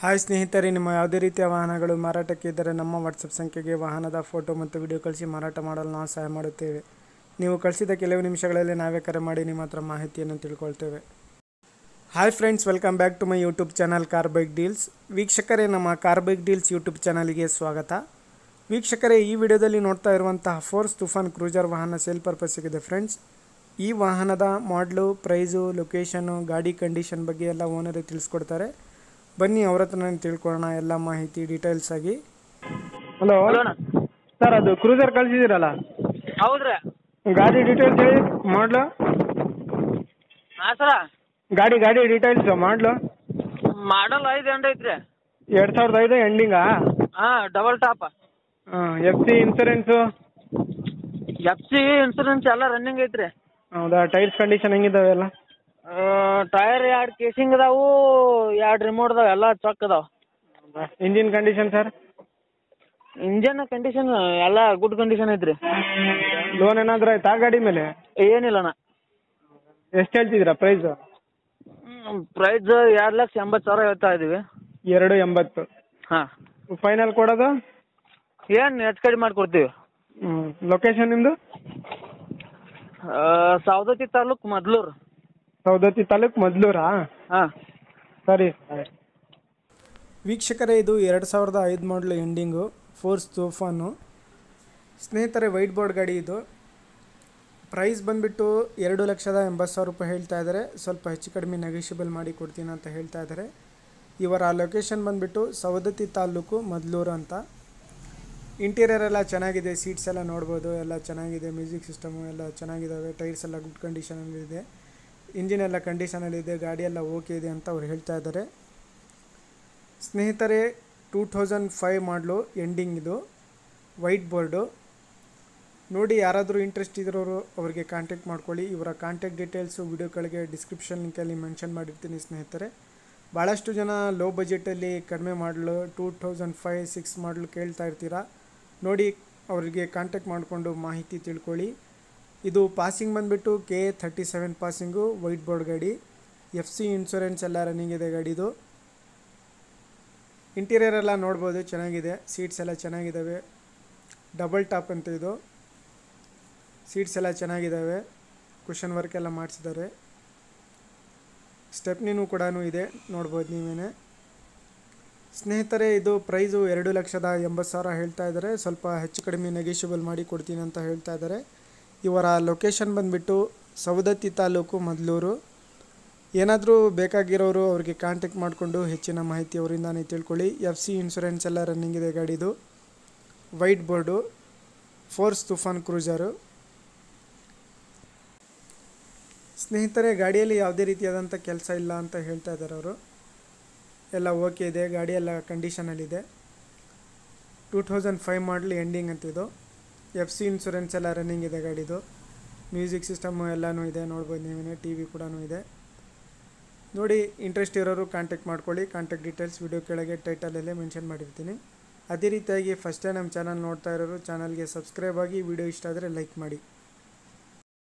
Hi ಸ್ನೇಹಿತರೆ, ನಿಮ್ಮ ಯಾವುದೇ ರೀತಿಯ ವಾಹನಗಳು ಮಾರಾಟಕ್ಕೆ ಇದ್ದರೆ ನಮ್ಮ ವಾಟ್ಸಪ್ ಸಂಖ್ಯೆಗೆ ವಾಹನದ ಫೋಟೋ ಮತ್ತು ವಿಡಿಯೋ ಕಳಿಸಿ ಮಾರಾಟ ಮಾಡಲು ನಾವು ಸಹಾಯ ಮಾಡುತ್ತೇವೆ. ನೀವು ಕಳಿಸಿದ ಕೆಲವು ನಿಮಿಷಗಳಲ್ಲಿ ನಾವೇ ಕರೆ ಮಾಡಿ ನಿಮ್ಮ ಹತ್ರ ಮಾಹಿತಿಯನ್ನು ತಿಳ್ಕೊಳ್ತೇವೆ. Hi friends, welcome back to my YouTube channel car bike deals. ವೀಕ್ಷಕರೇ, ನಮ್ಮ ಕಾರ್ ಬೈಕ್ ಡೀಲ್ಸ್ ಯೂಟ್ಯೂಬ್ ಚಾನಲ್ಗೆ ಸ್ವಾಗತ. ವೀಕ್ಷಕರೇ, ಈ ವಿಡಿಯೋದಲ್ಲಿ ನೋಡ್ತಾ ಇರುವಂತಹ ಫೋರ್ಸ್ ತುಫಾನ್ ಕ್ರೂಸರ್ ವಾಹನ ಸೇಲ್ ಪರ್ಪಸ್ಸಿಗಿದೆ ಫ್ರೆಂಡ್ಸ್. ಈ ವಾಹನದ ಮಾಡಲು, ಪ್ರೈಸು, ಲೊಕೇಶನು, ಗಾಡಿ ಕಂಡೀಷನ್ ಬಗ್ಗೆ ಎಲ್ಲ ಓನರೇ ತಿಳಿಸ್ಕೊಡ್ತಾರೆ. ಬನ್ನಿ ಅವ್ರ ಹತ್ರ ತಿಳ್ಕೊಳ್ಳೋಣ ಎಲ್ಲ ಮಾಹಿತಿ ಡೀಟೇಲ್ಸ್ ಆಗಿ. ಹಲೋ ಸರ್, ಅದು ಕ್ರೂಸರ್ ಕಳಿಸಿದಿರಲ್ಲ, ಹೌದ್ರಿ. ಗಾಡಿ ಡೀಟೇಲ್ಸ್ ಹೇಳಿ. ಮಾಡಲು ಹಾಂ ಸರ, ಗಾಡಿ ಡೀಟೇಲ್ಸ್ ಮಾಡಲು ಮಾಡಲ್ 5 ಎಂಡ್ ಐತ್ರಿ. 2005 ಎಂಡಿಂಗಾ? ಹಾಂ, double top. FC insurance? FC insurance ಎಲ್ಲ ರನ್ನಿಂಗ್ ಐತ್ರಿ. ಹೌದಾ? ಟೈರ್ಸ್ ಕಂಡೀಷನ್ ಹೆಂಗಿದಾವೆ ಎಲ್ಲ? ಟೈರ್ 2 ಕೇಸಿಂಗ್ ಅದಾವು, 2 ರಿಮೋಟ್ ಅದಾವೆ, ಎಲ್ಲ ಚೊಕ್ ಅದಾವೆ. Engine condition sir? Engine condition ಎಲ್ಲ ಗುಡ್ ಕಂಡೀಷನ್ ಐತ್ರಿ. ಲೋನ್ ಏನಾದರೂ ಆಯ್ತಾ ಗಾಡಿ ಮೇಲೆ? ಏನಿಲ್ಲಣ್ಣ. ಎಷ್ಟು ಹೇಳ್ತಿದ್ದೀರಾ ಪ್ರೈಸು? ಪ್ರೈಸ್ 2,80,000 ಹೇಳ್ತಾ ಇದೀವಿ. 2,80,000. ಹಾಂ, ಫೈನಲ್ ಕೊಡೋದು? ಏನು ಹೆಚ್ಚು ಕಡಿಮೆ ಮಾಡಿಕೊಡ್ತೀವಿ. ಲೊಕೇಶನ್ ನಿಮ್ಮದು? ಸವದತ್ತಿ ತಾಲೂಕು ಮದ್ಲೂರು. ಸವದತ್ತಿ ತಾಲೂಕು ಮದ್ಲೂರಾ? ಹಾಂ, ಸರಿ. ವೀಕ್ಷಕರೇ, ಇದು 2005 ಮಾಡಲು ಎಂಡಿಂಗು ಫೋರ್ಸ್ ತೂಫಾನು. ಸ್ನೇಹಿತರೆ, ವೈಟ್ ಬೋರ್ಡ್ ಗಾಡಿ ಇದು. ಪ್ರೈಸ್ ಬಂದುಬಿಟ್ಟು 2,80,000 ರೂಪಾಯಿ ಹೇಳ್ತಾ ಇದ್ದಾರೆ. ಸ್ವಲ್ಪ ಹೆಚ್ಚು ಕಡಿಮೆ ನೆಗೋಷಿಯಬಲ್ ಮಾಡಿ ಕೊಡ್ತೀನಿ ಅಂತ ಹೇಳ್ತಾ ಇದ್ದಾರೆ. ಇವರ ಲೊಕೇಶನ್ ಬಂದುಬಿಟ್ಟು ಸವದತ್ತಿ ತಾಲೂಕು ಮದ್ಲೂರು ಅಂತ. ಇಂಟೀರಿಯರ್ ಎಲ್ಲ ಚೆನ್ನಾಗಿದೆ, ಸೀಟ್ಸ್ ಎಲ್ಲ ನೋಡ್ಬೋದು, ಎಲ್ಲ ಚೆನ್ನಾಗಿದೆ. ಮ್ಯೂಸಿಕ್ ಸಿಸ್ಟಮು ಎಲ್ಲ ಚೆನ್ನಾಗಿದ್ದಾವೆ. ಟೈರ್ಸ್ ಎಲ್ಲ ಗುಡ್ ಕಂಡೀಷನಲ್ಲಿದೆ. ಇಂಜಿನ್ ಎಲ್ಲ ಕಂಡೀಷನಲ್ಲಿದೆ. ಗಾಡಿ ಎಲ್ಲ ಓಕೆ ಇದೆ ಅಂತ ಅವ್ರು ಹೇಳ್ತಾ ಇದ್ದಾರೆ. ಸ್ನೇಹಿತರೆ, 2005 ಮಾಡಲು ಎಂಡಿಂಗ್ ಇದು. ವೈಟ್ ಬೋರ್ಡು ನೋಡಿ. ಯಾರಾದರೂ ಇಂಟ್ರೆಸ್ಟ್ ಇರೋರು ಅವರಿಗೆ ಕಾಂಟ್ಯಾಕ್ಟ್ ಮಾಡ್ಕೊಳ್ಳಿ. ಇವರ ಕಾಂಟ್ಯಾಕ್ಟ್ ಡೀಟೇಲ್ಸು ವಿಡಿಯೋ ಕೆಳಗೆ ಡಿಸ್ಕ್ರಿಪ್ಷನ್ ಲಿಂಕಲ್ಲಿ ಮೆನ್ಷನ್ ಮಾಡಿರ್ತೀನಿ ಸ್ನೇಹಿತರೆ. ಭಾಳಷ್ಟು ಜನ ಲೋ ಬಜೆಟಲ್ಲಿ ಕಡಿಮೆ ಮಾಡಲು 2005-6 ಮಾಡಲು ಕೇಳ್ತಾ ಇರ್ತೀರಾ. ನೋಡಿ, ಅವರಿಗೆ ಕಾಂಟ್ಯಾಕ್ಟ್ ಮಾಡಿಕೊಂಡು ಮಾಹಿತಿ ತಿಳ್ಕೊಳ್ಳಿ. ಇದು ಪಾಸಿಂಗ್ ಬಂದುಬಿಟ್ಟು KA 37 ಪಾಸಿಂಗು, ವೈಟ್ ಬೋರ್ಡ್ ಗಾಡಿ. FC ಇನ್ಶೂರೆನ್ಸ್ ಎಲ್ಲ ರನ್ನಿಂಗ್ ಇದೆ ಗಾಡಿದು. ಇಂಟೀರಿಯರ್ ಎಲ್ಲ ನೋಡ್ಬೋದು, ಚೆನ್ನಾಗಿದೆ. ಸೀಟ್ಸ್ ಎಲ್ಲ ಚೆನ್ನಾಗಿದ್ದಾವೆ. ಡಬಲ್ ಟಾಪ್ ಅಂತ ಇದು. ಸೀಟ್ಸ್ ಎಲ್ಲ ಚೆನ್ನಾಗಿದ್ದಾವೆ. ಕುಷನ್ ವರ್ಕ್ ಎಲ್ಲ ಮಾಡಿಸಿದ್ದಾರೆ. ಸ್ಟೆಪ್ನಿನೂ ಕೂಡ ಇದೆ, ನೋಡ್ಬೋದು ನೀವೇ. ಸ್ನೇಹಿತರೆ, ಇದು ಪ್ರೈಸು 2,80,000 ಹೇಳ್ತಾ ಇದ್ದಾರೆ. ಸ್ವಲ್ಪ ಹೆಚ್ಚು ಕಡಿಮೆ ನೆಗೋಷಿಯಬಲ್ ಮಾಡಿ ಕೊಡ್ತೀನಿ ಅಂತ ಹೇಳ್ತಾ ಇದ್ದಾರೆ. ಇವರ ಲೊಕೇಶನ್ ಬಂದುಬಿಟ್ಟು ಸವದತ್ತಿ ತಾಲೂಕು ಮದ್ಲೂರು. ಏನಾದರೂ ಬೇಕಾಗಿರೋರು ಅವ್ರಿಗೆ ಕಾಂಟ್ಯಾಕ್ಟ್ ಮಾಡಿಕೊಂಡು ಹೆಚ್ಚಿನ ಮಾಹಿತಿ ಅವರಿಂದಾನೇ ತಿಳ್ಕೊಳ್ಳಿ. FC ಇನ್ಶೂರೆನ್ಸ್ ಎಲ್ಲ ರನ್ನಿಂಗ್ ಇದೆ ಗಾಡಿದು. White board Force Toofan cruiser. ಸ್ನೇಹಿತರೆ, ಗಾಡಿಯಲ್ಲಿ ಯಾವುದೇ ರೀತಿಯಾದಂಥ ಕೆಲಸ ಇಲ್ಲ ಅಂತ ಹೇಳ್ತಾ ಇದ್ದಾರೆ ಅವರು. ಎಲ್ಲ ಓಕೆ ಇದೆ, ಗಾಡಿ ಎಲ್ಲ ಕಂಡೀಷನಲ್ಲಿದೆ. 2005 ಮಾಡಲು ಎಂಡಿಂಗ್ ಅಂತಿದು. FC ಇನ್ಶೂರೆನ್ಸ್ ಎಲ್ಲ ರನ್ನಿಂಗ್ ಇದೆ ಗಾಡಿದು. ಮ್ಯೂಸಿಕ್ ಸಿಸ್ಟಮು ಎಲ್ಲನೂ ಇದೆ, ನೋಡ್ಬೋದು ನೀವೇ. TV ಕೂಡ ಇದೆ ನೋಡಿ. ಇಂಟ್ರೆಸ್ಟ್ ಇರೋರು ಕಾಂಟ್ಯಾಕ್ಟ್ ಮಾಡ್ಕೊಳ್ಳಿ. ಕಾಂಟ್ಯಾಕ್ಟ್ ಡೀಟೇಲ್ಸ್ ವಿಡಿಯೋ ಕೆಳಗೆ ಟೈಟಲಲ್ಲೇ ಮೆನ್ಷನ್ ಮಾಡಿರ್ತೀನಿ. ಅದೇ ರೀತಿಯಾಗಿ ಫಸ್ಟ್ ಟೈಮ್ ನಮ್ಮ ಚಾನಲ್ ನೋಡ್ತಾ ಇರೋರು ಚಾನಲ್ಗೆ ಸಬ್ಸ್ಕ್ರೈಬ್ ಆಗಿ. ವಿಡಿಯೋ ಇಷ್ಟ ಆದರೆ ಲೈಕ್ ಮಾಡಿ.